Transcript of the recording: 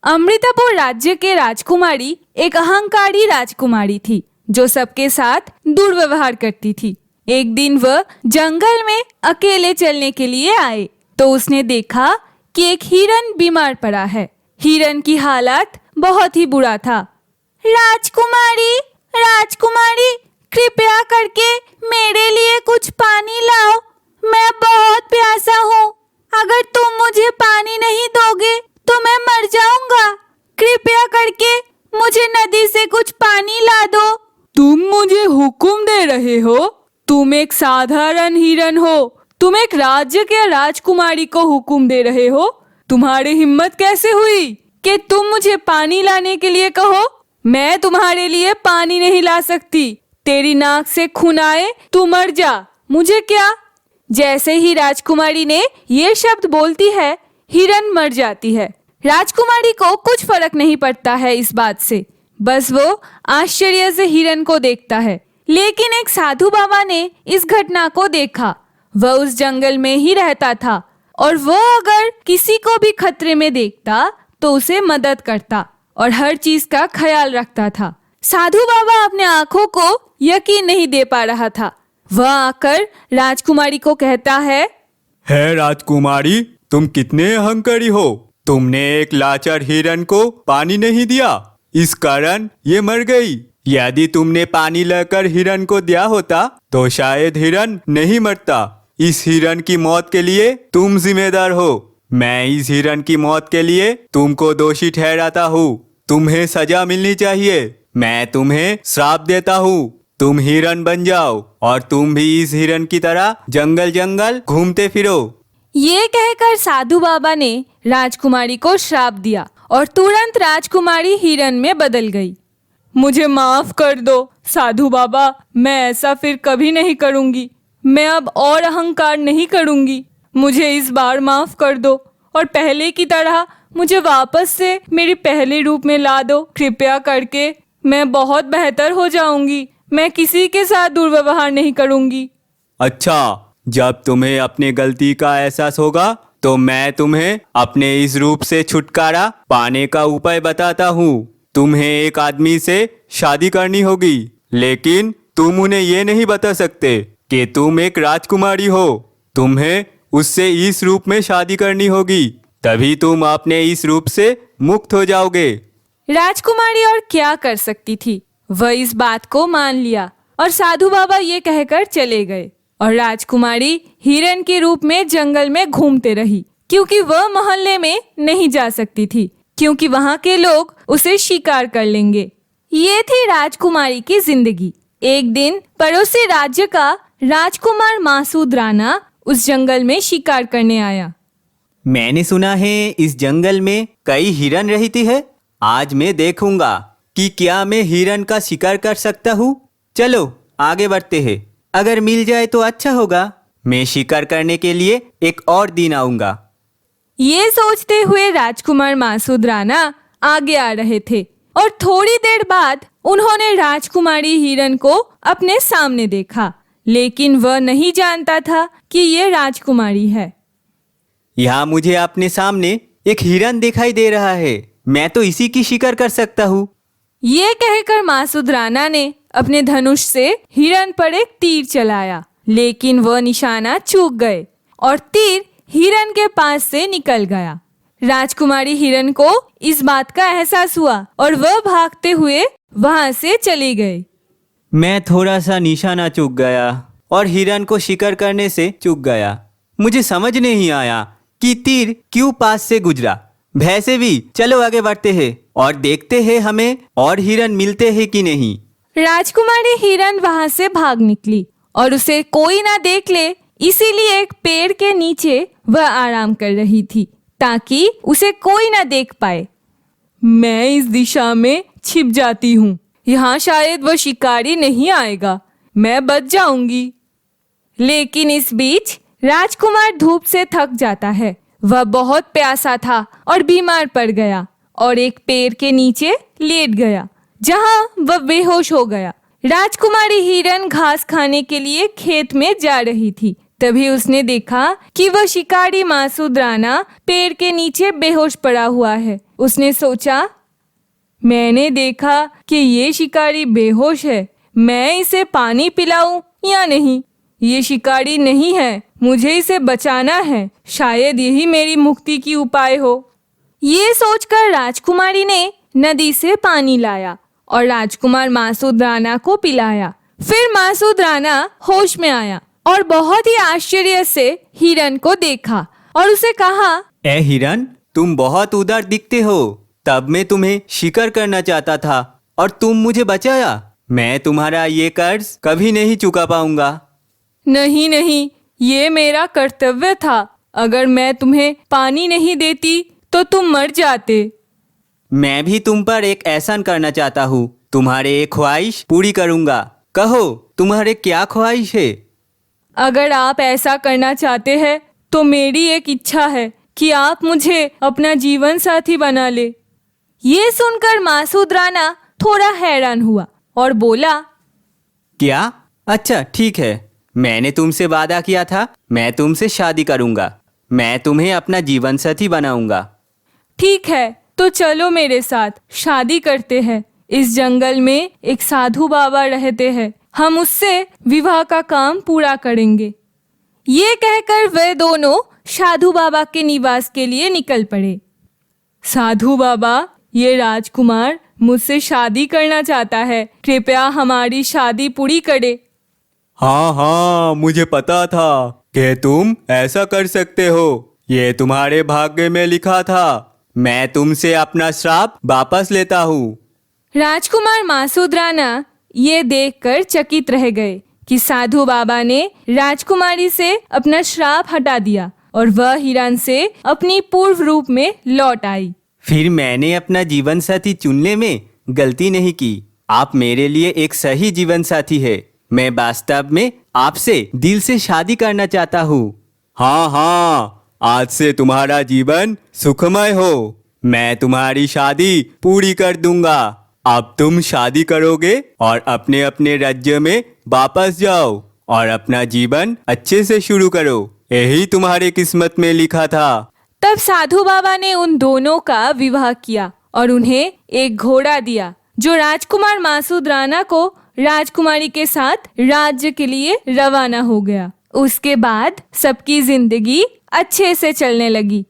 अमृतापुर राज्य के राजकुमारी एक अहंकारी राजकुमारी थी जो सबके साथ दुर्व्यवहार करती थी। एक दिन वह जंगल में अकेले चलने के लिए आए तो उसने देखा कि एक हिरन बीमार पड़ा है। हिरन की हालत बहुत ही बुरा था। राजकुमारी, राजकुमारी, कृपया करके मेरे लिए कुछ पानी लाओ, मैं बहुत प्यासा हूँ। अगर तुम मुझे पानी नहीं दोगे तो मैं मर जाऊंगा। कृपया करके मुझे नदी से कुछ पानी ला दो। तुम मुझे हुक्म दे रहे हो? तुम एक साधारण हिरन हो, तुम एक राज्य के राजकुमारी को हुक्म दे रहे हो? तुम्हारी हिम्मत कैसे हुई कि तुम मुझे पानी लाने के लिए कहो? मैं तुम्हारे लिए पानी नहीं ला सकती। तेरी नाक से खून आए तू मर जा, मुझे क्या। जैसे ही राजकुमारी ने ये शब्द बोलती है, हिरन मर जाती है। राजकुमारी को कुछ फर्क नहीं पड़ता है इस बात से, बस वो आश्चर्य से हिरन को देखता है। लेकिन एक साधु बाबा ने इस घटना को देखा। वह उस जंगल में ही रहता था और वह अगर किसी को भी खतरे में देखता तो उसे मदद करता और हर चीज का ख्याल रखता था। साधु बाबा अपने आंखों को यकीन नहीं दे पा रहा था। वह आकर राजकुमारी को कहता है राजकुमारी, तुम कितने अहंकारी हो। तुमने एक लाचार हिरन को पानी नहीं दिया, इस कारण ये मर गई। यदि तुमने पानी लेकर हिरन को दिया होता तो शायद हिरन नहीं मरता। इस हिरन की मौत के लिए तुम जिम्मेदार हो। मैं इस हिरन की मौत के लिए तुमको दोषी ठहराता हूँ। तुम्हें सजा मिलनी चाहिए। मैं तुम्हें श्राप देता हूँ, तुम हिरन बन जाओ और तुम भी इस हिरन की तरह जंगल जंगल घूमते फिरो। ये कहकर साधु बाबा ने राजकुमारी को श्राप दिया और तुरंत राजकुमारी हिरन में बदल गई। मुझे माफ कर दो साधु बाबा, मैं ऐसा फिर कभी नहीं करूंगी। मैं अब और अहंकार नहीं करूंगी। मुझे इस बार माफ कर दो और पहले की तरह मुझे वापस से मेरे पहले रूप में ला दो। कृपया करके, मैं बहुत बेहतर हो जाऊंगी। मैं किसी के साथ दुर्व्यवहार नहीं करूंगी। अच्छा, जब तुम्हें अपनी गलती का एहसास होगा तो मैं तुम्हें अपने इस रूप से छुटकारा पाने का उपाय बताता हूँ। तुम्हें एक आदमी से शादी करनी होगी, लेकिन तुम उन्हें ये नहीं बता सकते कि तुम एक राजकुमारी हो। तुम्हें उससे इस रूप में शादी करनी होगी, तभी तुम अपने इस रूप से मुक्त हो जाओगे। राजकुमारी और क्या कर सकती थी, वह इस बात को मान लिया और साधु बाबा ये कहकर चले गए और राजकुमारी हिरन के रूप में जंगल में घूमते रही, क्योंकि वह मोहल्ले में नहीं जा सकती थी, क्योंकि वहाँ के लोग उसे शिकार कर लेंगे। ये थी राजकुमारी की जिंदगी। एक दिन पड़ोसी राज्य का राजकुमार मासूद राणा उस जंगल में शिकार करने आया। मैंने सुना है इस जंगल में कई हिरन रहती है। आज मैं देखूंगा कि क्या मैं हिरन का शिकार कर सकता हूँ। चलो आगे बढ़ते हैं, अगर मिल जाए तो अच्छा होगा। मैं शिकार करने के लिए एक और दिन आऊंगा। ये सोचते हुए राजकुमार मासूद राणा आगे आ रहे थे और थोड़ी देर बाद उन्होंने राजकुमारी हिरन को अपने सामने देखा, लेकिन वह नहीं जानता था कि ये राजकुमारी है। यहाँ मुझे अपने सामने एक हिरन दिखाई दे रहा है, मैं तो इसी की शिकार कर सकता हूँ। ये कहकर मासूद राणा ने अपने धनुष से हिरन पर एक तीर चलाया, लेकिन वह निशाना चूक गए और तीर हिरन के पास से निकल गया। राजकुमारी हिरन को इस बात का एहसास हुआ और वह भागते हुए वहां से चली गई। मैं थोड़ा सा निशाना चूक गया और हिरन को शिकार करने से चूक गया। मुझे समझ नहीं आया कि तीर क्यों पास से गुजरा। वैसे भी चलो आगे बढ़ते हैं और देखते हैं हमें और हिरन मिलते हैं कि नहीं। राजकुमारी हिरन वहां से भाग निकली और उसे कोई ना देख ले, इसीलिए एक पेड़ के नीचे वह आराम कर रही थी ताकि उसे कोई ना देख पाए। मैं इस दिशा में छिप जाती हूँ, यहाँ शायद वह शिकारी नहीं आएगा, मैं बच जाऊंगी। लेकिन इस बीच राजकुमार धूप से थक जाता है। वह बहुत प्यासा था और बीमार पड़ गया और एक पेड़ के नीचे लेट गया, जहां वह बेहोश हो गया। राजकुमारी हिरन घास खाने के लिए खेत में जा रही थी, तभी उसने देखा कि वह शिकारी मासूद राणा पेड़ के नीचे बेहोश पड़ा हुआ है। उसने सोचा, मैंने देखा कि ये शिकारी बेहोश है, मैं इसे पानी पिलाऊं या नहीं? ये शिकारी नहीं है, मुझे इसे बचाना है, शायद यही मेरी मुक्ति की उपाय हो। ये सोचकर राजकुमारी ने नदी से पानी लाया और राजकुमार मासूद राणा को पिलाया। फिर मासूद राणा होश में आया और बहुत ही आश्चर्य से हिरन को देखा और उसे कहा, ए हिरन, तुम बहुत उदार दिखते हो। तब मैं तुम्हें शिकार करना चाहता था और तुम मुझे बचाया। मैं तुम्हारा ये कर्ज कभी नहीं चुका पाऊंगा। नहीं नहीं, ये मेरा कर्तव्य था। अगर मैं तुम्हें पानी नहीं देती तो तुम मर जाते। मैं भी तुम पर एक एहसान करना चाहता हूँ। तुम्हारे एक ख्वाहिश पूरी करूंगा। कहो, तुम्हारे क्या ख्वाहिश है? अगर आप ऐसा करना चाहते हैं तो मेरी एक इच्छा है कि आप मुझे अपना जीवन साथी बना ले। ये सुनकर मासूद राणा थोड़ा हैरान हुआ और बोला, क्या? अच्छा ठीक है, मैंने तुमसे वादा किया था मैं तुमसे शादी करूंगा। मैं तुम्हें अपना जीवन साथी बनाऊंगा। ठीक है, तो चलो मेरे साथ शादी करते हैं। इस जंगल में एक साधु बाबा रहते हैं, हम उससे विवाह का काम पूरा करेंगे। ये कहकर वे दोनों साधु बाबा के निवास के लिए निकल पड़े। साधु बाबा, ये राजकुमार मुझसे शादी करना चाहता है, कृपया हमारी शादी पूरी करे। हाँ हाँ, मुझे पता था कि तुम ऐसा कर सकते हो। ये तुम्हारे भाग्य में लिखा था। मैं तुमसे अपना श्राप वापस लेता हूँ। राजकुमार मासूद राणा ये देखकर चकित रह गए कि साधु बाबा ने राजकुमारी से अपना श्राप हटा दिया और वह हिरन से अपनी पूर्व रूप में लौट आई। फिर मैंने अपना जीवन साथी चुनने में गलती नहीं की। आप मेरे लिए एक सही जीवन साथी है। मैं वास्तव में आपसे दिल से शादी करना चाहता हूँ। हाँ हाँ, आज से तुम्हारा जीवन सुखमय हो। मैं तुम्हारी शादी पूरी कर दूंगा। अब तुम शादी करोगे और अपने अपने राज्य में वापस जाओ और अपना जीवन अच्छे से शुरू करो। यही तुम्हारी किस्मत में लिखा था। तब साधु बाबा ने उन दोनों का विवाह किया और उन्हें एक घोड़ा दिया जो राजकुमार मासूद राणा को राजकुमारी के साथ राज्य के लिए रवाना हो गया। उसके बाद सबकी जिंदगी अच्छे से चलने लगी।